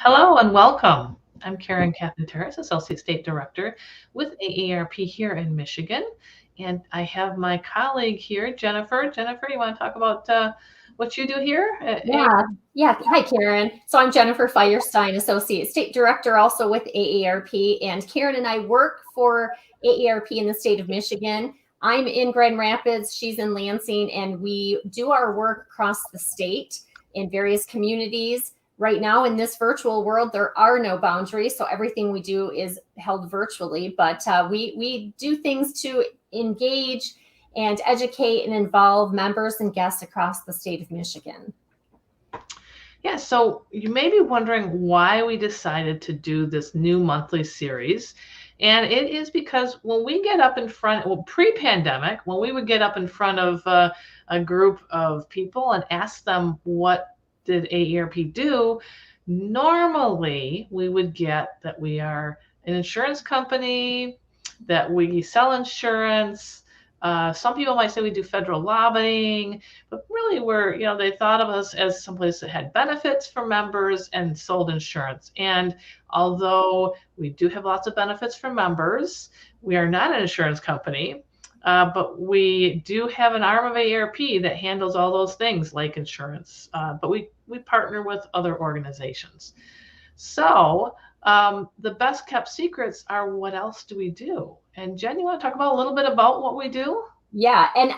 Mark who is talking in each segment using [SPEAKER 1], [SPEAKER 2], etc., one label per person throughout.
[SPEAKER 1] Hello and welcome. I'm Karen Terrace, Associate State Director with AARP here in Michigan. And I have my colleague here, Jennifer. Jennifer, you want to talk about what you do here at
[SPEAKER 2] Yeah, yeah. Hi, Karen. So I'm Jennifer Firestein, Associate State Director, also with AARP. And Karen and I work for AARP in the state of Michigan. I'm in Grand Rapids, she's in Lansing, and we do our work across the state in various communities. Right now, in this virtual world, there are no boundaries, so everything we do is held virtually. But we do things to engage and educate and involve members and guests across the state of Michigan.
[SPEAKER 1] Yeah, so you may be wondering why we decided to do this new monthly series. And it is because when we get up in front, well, pre-pandemic, when we would get up in front of a group of people and ask them what did AARP do, normally we would get that we are an insurance company, that we sell insurance. Some people might say we do federal lobbying, but really they thought of us as someplace that had benefits for members and sold insurance. And although we do have lots of benefits for members, we are not an insurance company. But we do have an arm of AARP that handles all those things like insurance. But we partner with other organizations. So the best kept secrets are what else do we do? And Jen, you want to talk about a little bit about what we do?
[SPEAKER 2] Yeah, and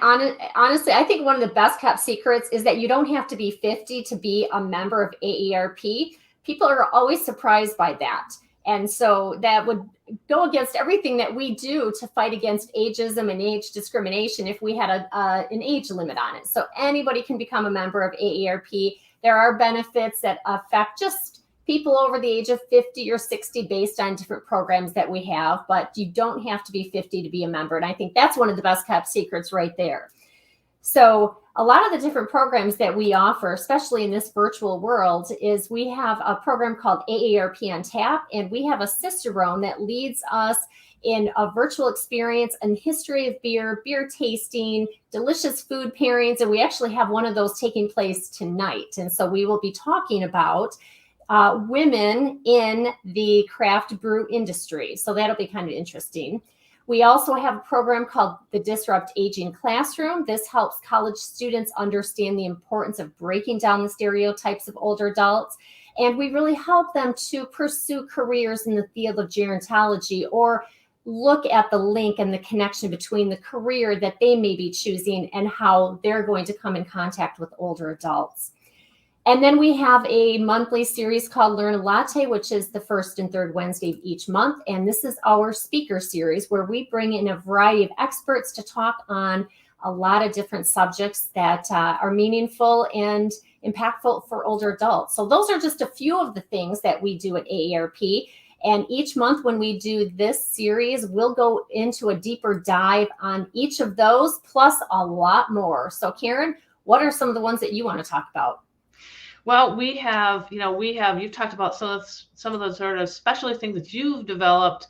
[SPEAKER 2] honestly, I think one of the best kept secrets is that you don't have to be 50 to be a member of AARP. People are always surprised by that. And so that would go against everything that we do to fight against ageism and age discrimination if we had an age limit on it. So anybody can become a member of AARP. There are benefits that affect just people over the age of 50 or 60 based on different programs that we have, but you don't have to be 50 to be a member. And I think that's one of the best kept secrets right there. So a lot of the different programs that we offer, especially in this virtual world, is we have a program called AARP on Tap, and we have a cicerone that leads us in a virtual experience and history of beer, beer tasting, delicious food pairings, and we actually have one of those taking place tonight. And so we will be talking about women in the craft brew industry. So that'll be kind of interesting. We also have a program called the Disrupt Aging Classroom. This helps college students understand the importance of breaking down the stereotypes of older adults. And we really help them to pursue careers in the field of gerontology or look at the link and the connection between the career that they may be choosing and how they're going to come in contact with older adults. And then we have a monthly series called Learn a Latte, which is the first and third Wednesday of each month. And this is our speaker series where we bring in a variety of experts to talk on a lot of different subjects that are meaningful and impactful for older adults. So those are just a few of the things that we do at AARP. And each month when we do this series, we'll go into a deeper dive on each of those, plus a lot more. So Karen, what are some of the ones that you want to talk about?
[SPEAKER 1] Well, you've talked about some of the sort of specialty things that you've developed.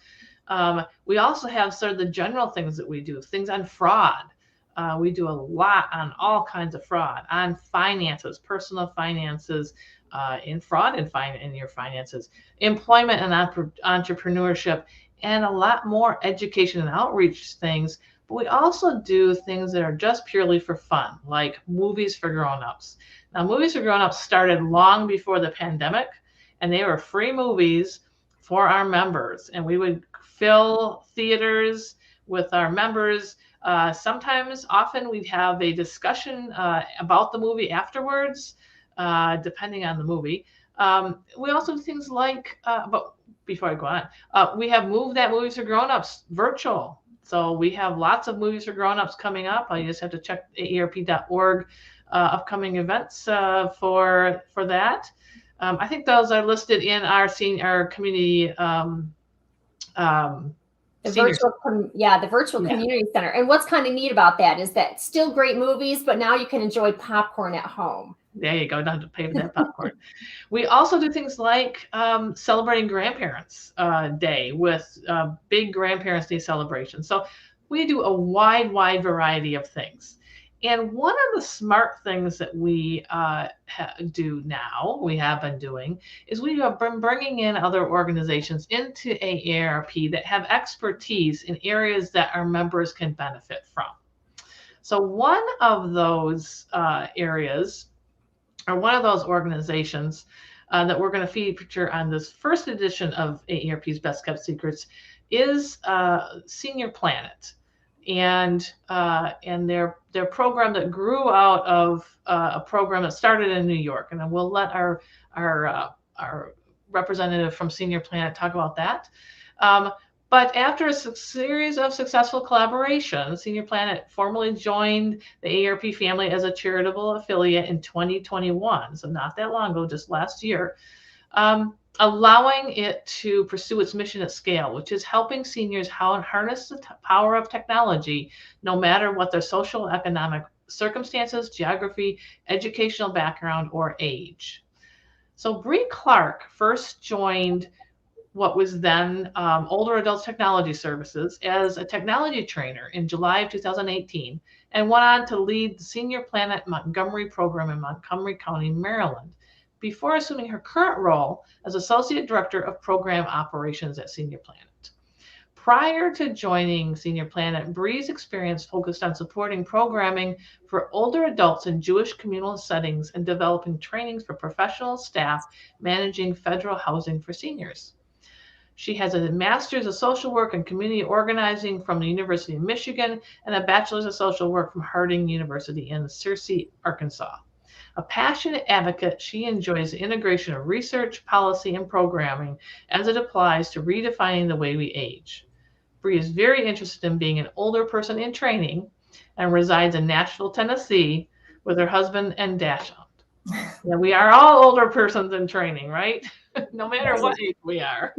[SPEAKER 1] We also have sort of the general things that we do, things on fraud. We do a lot on all kinds of fraud, on finances, personal finances, in fraud in your finances, employment and entrepreneurship, and a lot more education and outreach things. But we also do things that are just purely for fun, like movies for grown-ups. Now, movies for grown-ups started long before the pandemic, and they were free movies for our members. And we would fill theaters with our members. Often we'd have a discussion about the movie afterwards, depending on the movie. We also do things like, but before I go on, we have moved that movies for grown-ups virtual. So we have lots of movies for grown-ups coming up. You just have to check aarp.org upcoming events for that. I think those are listed in our community.
[SPEAKER 2] The virtual community center. And what's kind of neat about that is that still great movies, but now you can enjoy popcorn at home.
[SPEAKER 1] There you go. Don't have to pay for that popcorn. We also do things like celebrating Grandparents Day with big Grandparents Day celebrations. So we do a wide variety of things. And one of the smart things that we do now, we have been doing, is we have been bringing in other organizations into AARP that have expertise in areas that our members can benefit from. So one of those areas, or one of those organizations that we're going to feature on this first edition of AARP's Best Kept Secrets is Senior Planet, and their program that grew out of a program that started in New York. And then we'll let our representative from Senior Planet talk about that. But after a series of successful collaborations, Senior Planet formally joined the AARP family as a charitable affiliate in 2021, so not that long ago, just last year, allowing it to pursue its mission at scale, which is helping seniors harness the power of technology, no matter what their social, economic circumstances, geography, educational background, or age. So Bree Clark first joined what was then Older Adults Technology Services as a technology trainer in July of 2018, and went on to lead the Senior Planet Montgomery program in Montgomery County, Maryland, before assuming her current role as Associate Director of Program Operations at Senior Planet. Prior to joining Senior Planet, Bree's experience focused on supporting programming for older adults in Jewish communal settings and developing trainings for professional staff managing federal housing for seniors. She has a master's of social work and community organizing from the University of Michigan and a bachelor's of social work from Harding University in Searcy, Arkansas. A passionate advocate, she enjoys the integration of research, policy, and programming as it applies to redefining the way we age. Bree is very interested in being an older person in training and resides in Nashville, Tennessee with her husband and dachshund. Yeah, we are all older persons in training, right? No matter what age we are.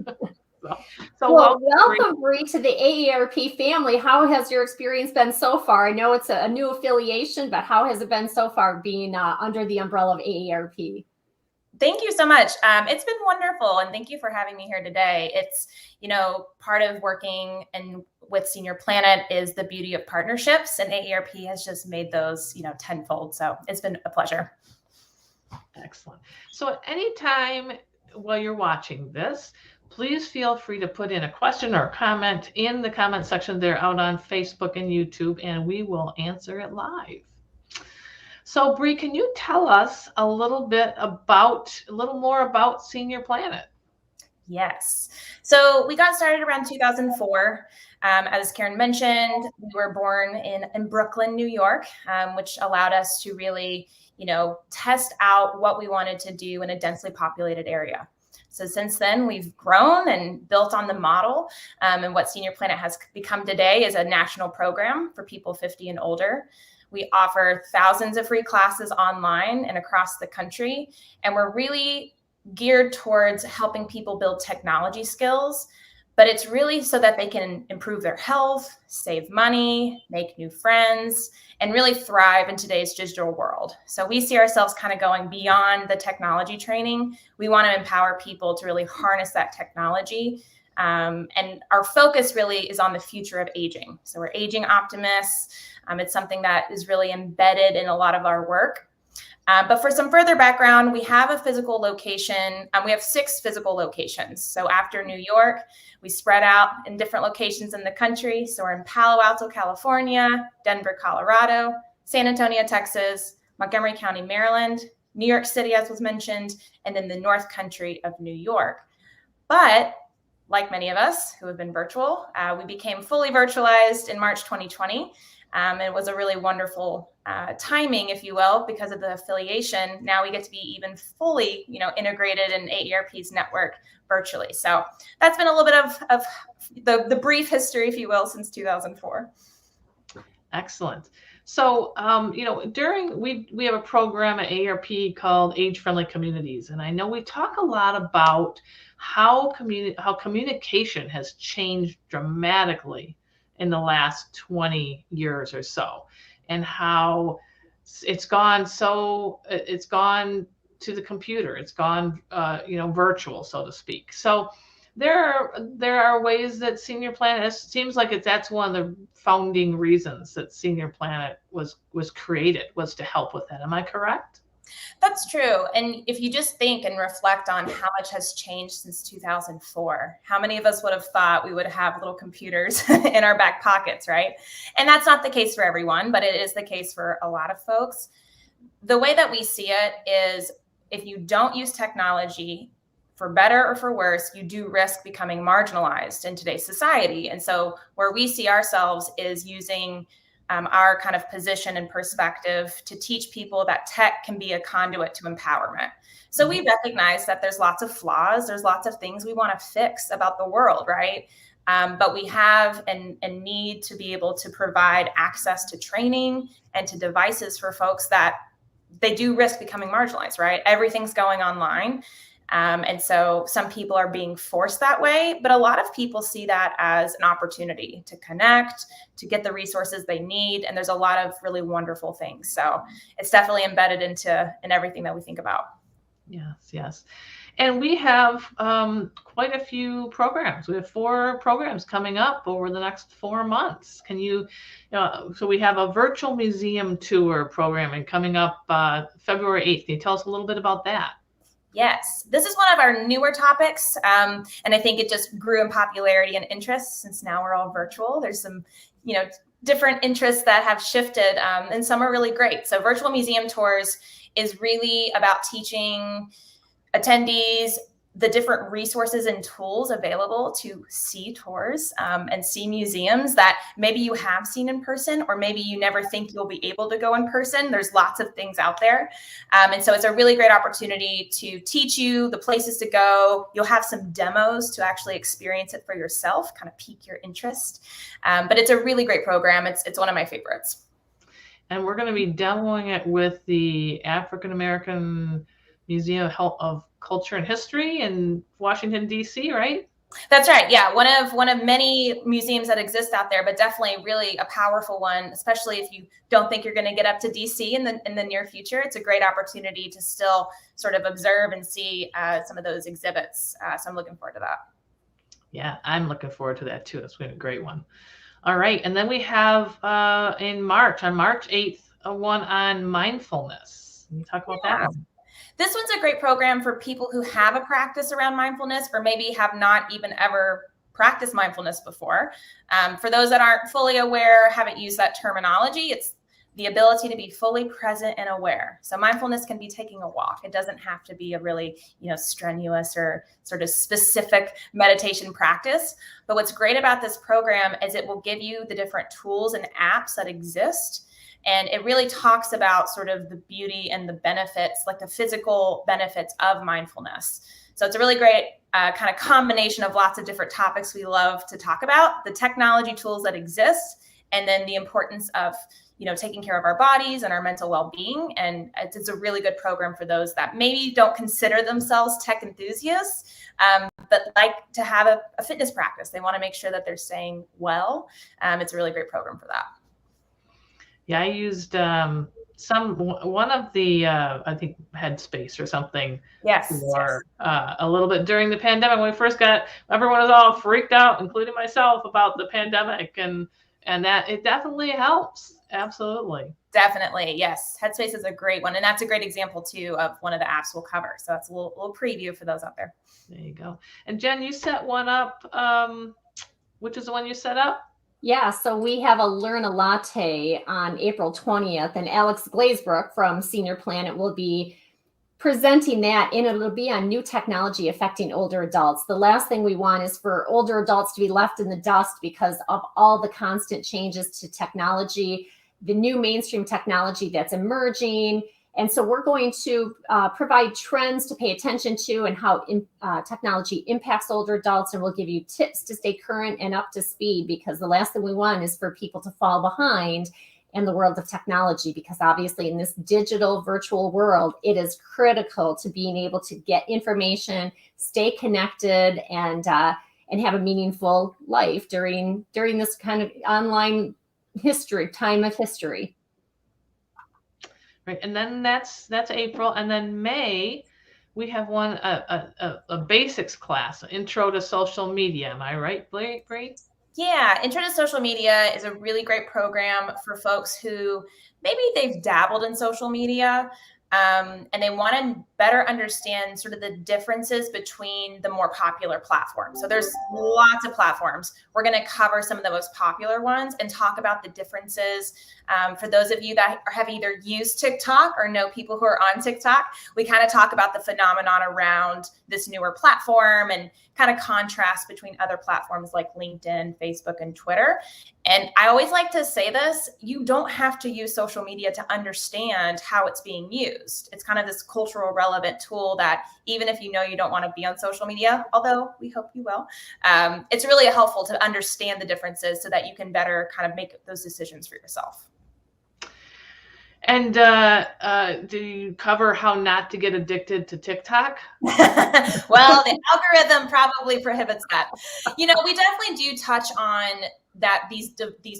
[SPEAKER 2] Well, welcome, Bree, to the AARP family. How has your experience been so far? I know it's a new affiliation, but how has it been so far being under the umbrella of AARP?
[SPEAKER 3] Thank you so much. It's been wonderful, and thank you for having me here today. It's, part of working and with Senior Planet is the beauty of partnerships, and AARP has just made those, tenfold. So it's been a pleasure.
[SPEAKER 1] Excellent. So at any time while you're watching this, please feel free to put in a question or a comment in the comment section there out on Facebook and YouTube, and we will answer it live. So Bree, can you tell us a little more about Senior Planet?
[SPEAKER 3] Yes. So we got started around 2004. As Karen mentioned, we were born in Brooklyn, New York, which allowed us to really, test out what we wanted to do in a densely populated area. So since then, we've grown and built on the model. And what Senior Planet has become today is a national program for people 50 and older. We offer thousands of free classes online and across the country. And we're really geared towards helping people build technology skills. But it's really so that they can improve their health, save money, make new friends, and really thrive in today's digital world. So we see ourselves kind of going beyond the technology training. We want to empower people to really harness that technology. And our focus really is on the future of aging. So we're aging optimists. It's something that is really embedded in a lot of our work. But for some further background, we have a physical location. We have 6 physical locations. So after New York, we spread out in different locations in the country. So we're in Palo Alto, California, Denver, Colorado, San Antonio, Texas, Montgomery County, Maryland, New York City, as was mentioned, and then the North Country of New York. But like many of us who have been virtual, we became fully virtualized in March 2020. It was a really wonderful timing, if you will, because of the affiliation. Now we get to be even fully, integrated in AARP's network virtually. So that's been a little bit of the brief history, if you will, since 2004.
[SPEAKER 1] Excellent. So, we have a program at AARP called Age Friendly Communities, and I know we talk a lot about how communication has changed dramatically in the last 20 years or so, and how it's gone to the computer. It's gone, virtual, so to speak. So there are ways that Senior Planet, it seems like that's one of the founding reasons that Senior Planet was created, was to help with that. Am I correct?
[SPEAKER 3] That's true. And if you just think and reflect on how much has changed since 2004, how many of us would have thought we would have little computers in our back pockets, right? And that's not the case for everyone, but it is the case for a lot of folks. The way that we see it is, if you don't use technology, for better or for worse, you do risk becoming marginalized in today's society. And so where we see ourselves is using our kind of position and perspective to teach people that tech can be a conduit to empowerment. So we recognize that there's lots of flaws, there's lots of things we want to fix about the world, right? But we have and need to be able to provide access to training and to devices for folks that they do risk becoming marginalized, right? Everything's going online. And so some people are being forced that way, but a lot of people see that as an opportunity to connect, to get the resources they need. And there's a lot of really wonderful things. So it's definitely embedded in everything that we think about.
[SPEAKER 1] Yes. And we have quite a few programs. We have 4 programs coming up over the next 4 months. So we have a virtual museum tour programming coming up February 8th. Can you tell us a little bit about that?
[SPEAKER 3] Yes, this is one of our newer topics, and I think it just grew in popularity and interest since now we're all virtual. There's some, different interests that have shifted, and some are really great. So virtual museum tours is really about teaching attendees the different resources and tools available to see tours and see museums that maybe you have seen in person, or maybe you never think you'll be able to go in person. There's lots of things out there. And so it's a really great opportunity to teach you the places to go. You'll have some demos to actually experience it for yourself, kind of pique your interest. But it's a really great program. It's one of my favorites.
[SPEAKER 1] And we're going to be demoing it with the African American Museum of Culture and History in Washington, D.C., right?
[SPEAKER 3] That's right. Yeah. One of many museums that exist out there, but definitely really a powerful one, especially if you don't think you're going to get up to DC in the near future. It's a great opportunity to still sort of observe and see some of those exhibits. So I'm looking forward to that.
[SPEAKER 1] Yeah, I'm looking forward to that too. It's been a great one. All right. And then we have on March 8th, one on mindfulness. Can you talk about that one?
[SPEAKER 3] This one's a great program for people who have a practice around mindfulness, or maybe have not even ever practiced mindfulness before. For those that aren't fully aware, haven't used that terminology, it's the ability to be fully present and aware. So mindfulness can be taking a walk. It doesn't have to be a really, strenuous or sort of specific meditation practice. But what's great about this program is it will give you the different tools and apps that exist. And it really talks about sort of the beauty and the benefits, like the physical benefits of mindfulness. So it's a really great kind of combination of lots of different topics we love to talk about, the technology tools that exist, and then the importance of, taking care of our bodies and our mental well-being. And it's a really good program for those that maybe don't consider themselves tech enthusiasts, but like to have a fitness practice. They want to make sure that they're staying well. It's a really great program for that.
[SPEAKER 1] Yeah, I used one of the I think Headspace or something.
[SPEAKER 3] Yes.
[SPEAKER 1] For a little bit during the pandemic, when we first everyone was all freaked out, including myself, about the pandemic, and that it definitely helps. Absolutely.
[SPEAKER 3] Definitely, yes. Headspace is a great one, and that's a great example too of one of the apps we'll cover. So that's a little preview for those out there.
[SPEAKER 1] There you go. And Jen, you set one up. Which is the one you set up?
[SPEAKER 2] Yeah, so we have a Learn a Latte on April 20th, and Alex Glazebrook from Senior Planet will be presenting that, and it'll be on new technology affecting older adults. The last thing we want is for older adults to be left in the dust because of all the constant changes to technology, the new mainstream technology that's emerging. And so we're going to provide trends to pay attention to and how technology impacts older adults. And we'll give you tips to stay current and up to speed, because the last thing we want is for people to fall behind in the world of technology, because obviously in this digital virtual world, it is critical to being able to get information, stay connected, and have a meaningful life during this kind of online time of history.
[SPEAKER 1] Right, and then that's April, and then May we have one a basics class, intro to social media. Am I right, Bree?
[SPEAKER 3] Yeah, Intro to Social Media is a really great program for folks who maybe they've dabbled in social media, and they want to better understand sort of the differences between the more popular platforms. So there's lots of platforms. We're going to cover some of the most popular ones and talk about the differences. For those of you that have either used TikTok or know people who are on TikTok, we kind of talk about the phenomenon around this newer platform and kind of contrast between other platforms like LinkedIn, Facebook, and Twitter. And I always like to say this, you don't have to use social media to understand how it's being used. It's kind of this cultural relevant tool that even if you know you don't want to be on social media, although we hope you will, it's really helpful to understand the differences so that you can better kind of make those decisions for yourself.
[SPEAKER 1] And do you cover how not to get addicted to TikTok?
[SPEAKER 3] Well, the algorithm probably prohibits that. We definitely do touch on that these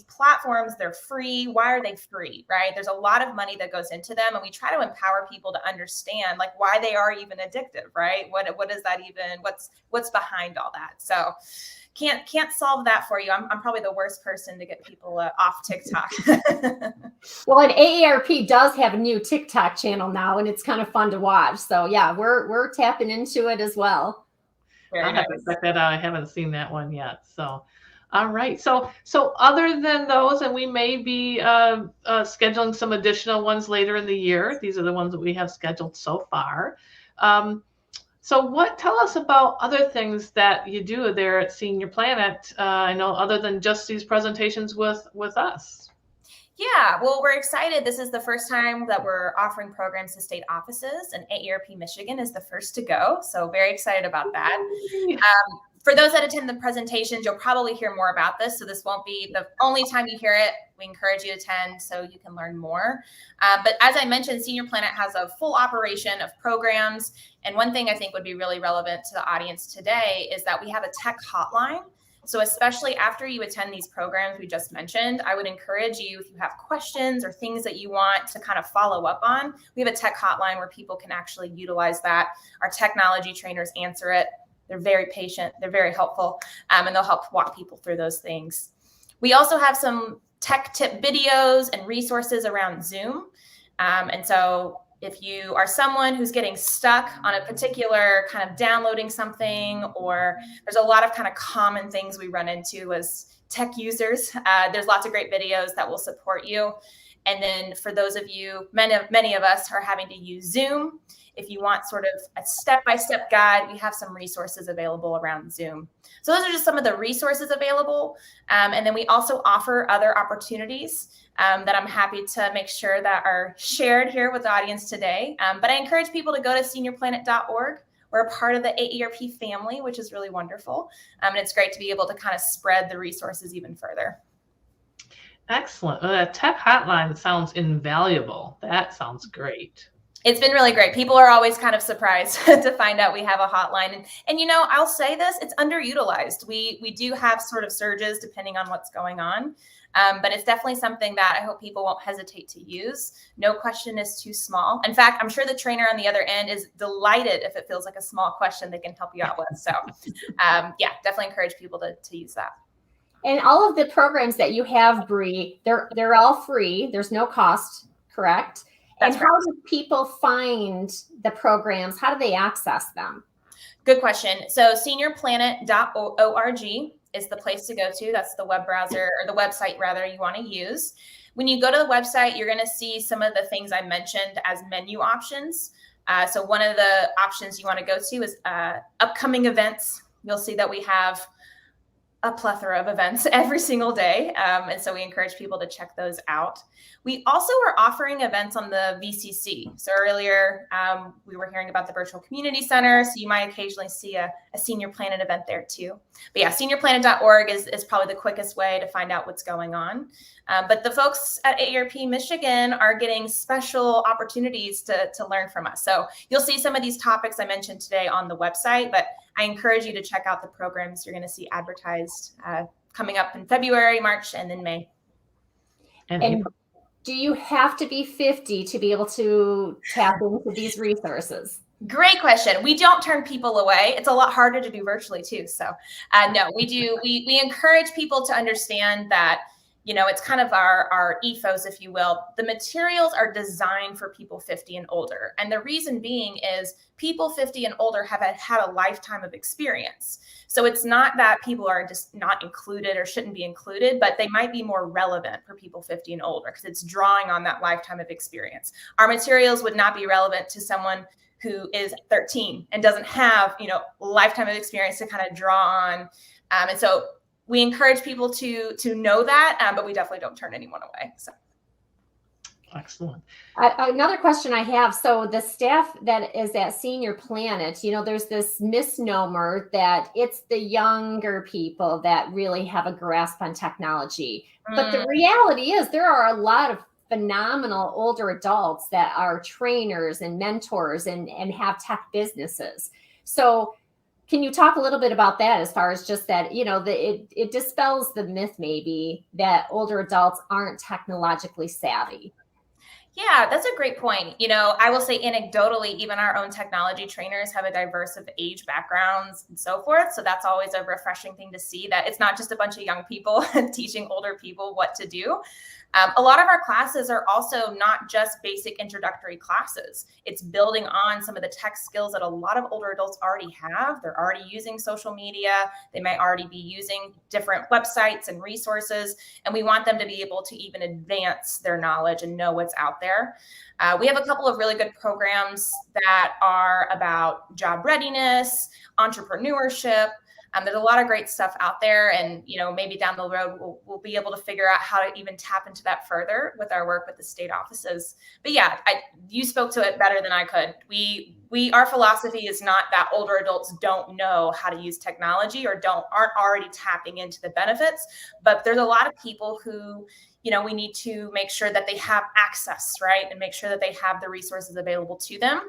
[SPEAKER 3] platforms, they're free. Why are they free, right? There's a lot of money that goes into them, and we try to empower people to understand like why they are even addictive, right? What is that even? What's behind all that? So can't solve that for you. I'm probably the worst person to get people off TikTok.
[SPEAKER 2] Well, and AARP does have a new TikTok channel now, and it's kind of fun to watch. So yeah, we're tapping into it as well.
[SPEAKER 1] I'll have to check that out. I haven't seen that one yet. So, all right. So other than those, and we may be scheduling some additional ones later in the year. These are the ones that we have scheduled so far. So tell us about other things that you do there at Senior Planet. I know other than just these presentations with us.
[SPEAKER 3] Yeah, well, we're excited. This is the first time that we're offering programs to state offices, and AARP Michigan is the first to go. So very excited about that. For those that attend the presentations, you'll probably hear more about this. So this won't be the only time you hear it. We encourage you to attend so you can learn more. But as I mentioned, Senior Planet has a full operation of programs. And one thing I think would be really relevant to the audience today is that we have a tech hotline. So especially after you attend these programs we just mentioned, I would encourage you, if you have questions or things that you want to kind of follow up on, we have a tech hotline where people can actually utilize that. Our technology trainers answer it. They're very patient. They're very helpful, and they'll help walk people through those things. We also have some tech tip videos and resources around Zoom. And so if you are someone who's getting stuck on a particular kind of downloading something, or there's a lot of kind of common things we run into as tech users, there's lots of great videos that will support you. And then for those of you, many of us are having to use Zoom. If you want sort of a step-by-step guide, we have some resources available around Zoom. So those are just some of the resources available. And then we also offer other opportunities that I'm happy to make sure that are shared here with the audience today. But I encourage people to go to seniorplanet.org. We're a part of the AARP family, which is really wonderful. And it's great to be able to kind of spread the resources even further. Excellent.
[SPEAKER 1] Tech hotline sounds invaluable. That sounds great.
[SPEAKER 3] It's been really great. People are always kind of surprised to find out we have a hotline. And I'll say this, it's underutilized. We do have sort of surges depending on what's going on. But it's definitely something that I hope people won't hesitate to use. No question is too small. In fact, I'm sure the trainer on the other end is delighted if it feels like a small question they can help you out with. So yeah, definitely encourage people to use that.
[SPEAKER 2] And all of the programs that you have, Bree, they're all free. There's no cost, correct?
[SPEAKER 3] That's
[SPEAKER 2] and how do people find the programs? How do they access them?
[SPEAKER 3] Good question. So seniorplanet.org is the place to go to. That's the web browser, or the website rather, you want to use. When you go to the website, you're going to see some of the things I mentioned as menu options. So one of the options you want to go to is upcoming events. You'll see that we have a plethora of events every single day. And so we encourage people to check those out. We also are offering events on the VCC. So earlier we were hearing about the Virtual Community Center. So you might occasionally see a Senior Planet event there too. But yeah, seniorplanet.org is probably the quickest way to find out what's going on. But the folks at AARP Michigan are getting special opportunities to learn from us. So you'll see some of these topics I mentioned today on the website, but I encourage you to check out the programs you're going to see advertised coming up in February, March, and then May.
[SPEAKER 2] And do you have to be 50 to be able to tap into these resources?
[SPEAKER 3] Great question. We don't turn people away. It's a lot harder to do virtually too. So no, we do. We encourage people to understand that, it's kind of our ethos, if you will. The materials are designed for people 50 and older. And the reason being is people 50 and older have had a lifetime of experience. So it's not that people are just not included or shouldn't be included, but they might be more relevant for people 50 and older because it's drawing on that lifetime of experience. Our materials would not be relevant to someone who is 13 and doesn't have, a lifetime of experience to kind of draw on. And so we encourage people to know that, but we definitely don't turn anyone away. So.
[SPEAKER 1] Excellent.
[SPEAKER 2] Another question I have. So the staff that is at Senior Planet, there's this misnomer that it's the younger people that really have a grasp on technology. But the reality is there are a lot of phenomenal older adults that are trainers and mentors and have tech businesses. So can you talk a little bit about that as far as just that, it dispels the myth maybe that older adults aren't technologically savvy?
[SPEAKER 3] Yeah, that's a great point. I will say anecdotally, even our own technology trainers have a diverse of age backgrounds and so forth. So that's always a refreshing thing to see, that it's not just a bunch of young people teaching older people what to do. A lot of our classes are also not just basic introductory classes. It's building on some of the tech skills that a lot of older adults already have. They're already using social media. They might already be using different websites and resources. And we want them to be able to even advance their knowledge and know what's out there. We have a couple of really good programs that are about job readiness, entrepreneurship. There's a lot of great stuff out there, and maybe down the road we'll be able to figure out how to even tap into that further with our work with the state offices. But yeah, you spoke to it better than I could. Our philosophy is not that older adults don't know how to use technology or aren't already tapping into the benefits, but there's a lot of people who we need to make sure that they have access, right, and make sure that they have the resources available to them.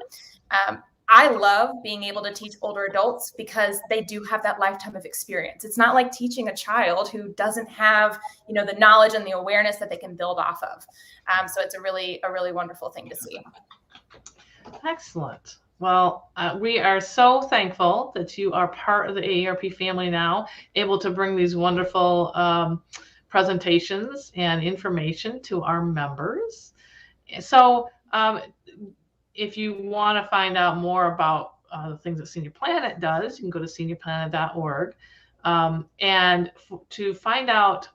[SPEAKER 3] I love being able to teach older adults because they do have that lifetime of experience. It's not like teaching a child who doesn't have, the knowledge and the awareness that they can build off of. So it's a really wonderful thing to see.
[SPEAKER 1] Excellent. Well, we are so thankful that you are part of the AARP family now, able to bring these wonderful presentations and information to our members. So, if you want to find out more about the things that Senior Planet does, you can go to seniorplanet.org. And to find out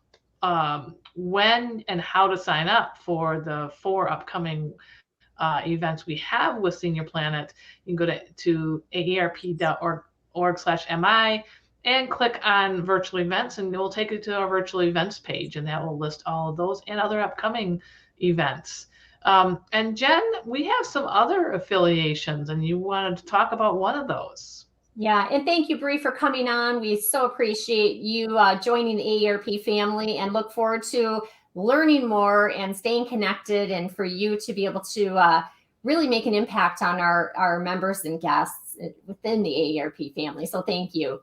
[SPEAKER 1] when and how to sign up for the 4 upcoming events we have with Senior Planet, you can go to aarp.org/mi and click on virtual events, and it will take you to our virtual events page, and that will list all of those and other upcoming events. And Jen, we have some other affiliations, and you wanted to talk about one of those.
[SPEAKER 2] Yeah, and thank you, Bree, for coming on. We so appreciate you joining the AARP family, and look forward to learning more and staying connected, and for you to be able to really make an impact on our members and guests within the AARP family. So thank you.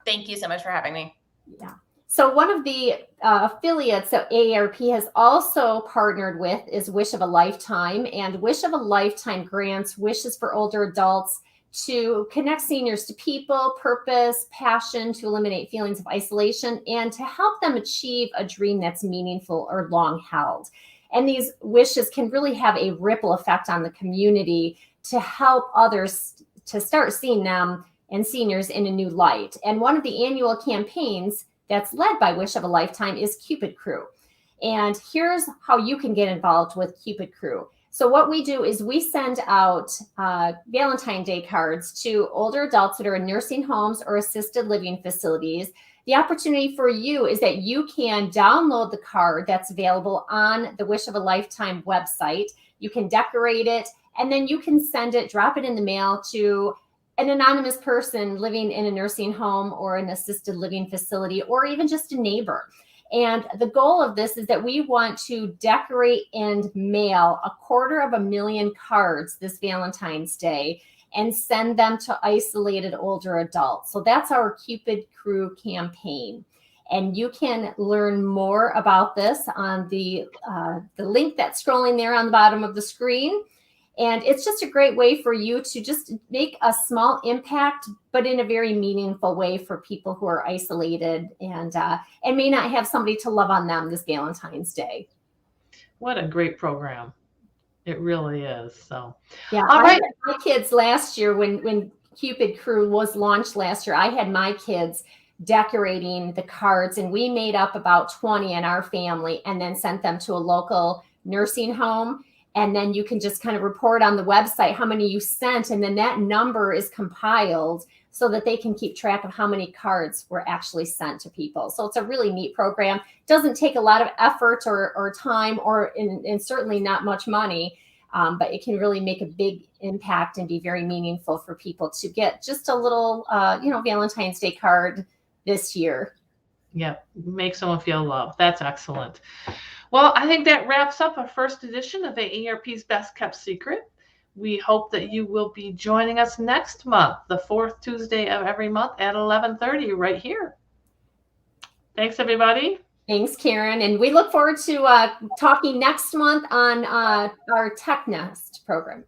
[SPEAKER 3] Thank you so much for having me.
[SPEAKER 2] Yeah. So one of the affiliates that AARP has also partnered with is Wish of a Lifetime, and Wish of a Lifetime grants wishes for older adults to connect seniors to people, purpose, passion, to eliminate feelings of isolation, and to help them achieve a dream that's meaningful or long held. And these wishes can really have a ripple effect on the community to help others to start seeing them and seniors in a new light. And one of the annual campaigns that's led by Wish of a Lifetime is Cupid Crew. And here's how you can get involved with Cupid Crew. So what we do is we send out Valentine's Day cards to older adults that are in nursing homes or assisted living facilities. The opportunity for you is that you can download the card that's available on the Wish of a Lifetime website. You can decorate it, and then you can send it, drop it in the mail to an anonymous person living in a nursing home or an assisted living facility, or even just a neighbor. And the goal of this is that we want to decorate and mail 250,000 cards this Valentine's Day and send them to isolated older adults. So that's our Cupid Crew campaign. And you can learn more about this on the link that's scrolling there on the bottom of the screen. And it's just a great way for you to just make a small impact, but in a very meaningful way for people who are isolated and may not have somebody to love on them this Valentine's Day.
[SPEAKER 1] What a great program. It really is. So,
[SPEAKER 2] yeah,
[SPEAKER 1] all right.
[SPEAKER 2] My kids last year, when Cupid Crew was launched last year, I had my kids decorating the cards, and we made up about 20 in our family and then sent them to a local nursing home. And then you can just kind of report on the website how many you sent, and then that number is compiled so that they can keep track of how many cards were actually sent to people. So it's a really neat program. It doesn't take a lot of effort or time and certainly not much money, but it can really make a big impact and be very meaningful for people to get just a little, Valentine's Day card this year.
[SPEAKER 1] Yeah, make someone feel loved. That's excellent. Well, I think that wraps up our first edition of AARP's Best Kept Secret. We hope that you will be joining us next month, the fourth Tuesday of every month at 11:30 right here. Thanks, everybody.
[SPEAKER 2] Thanks, Karen. And we look forward to talking next month on our Tech Nest program.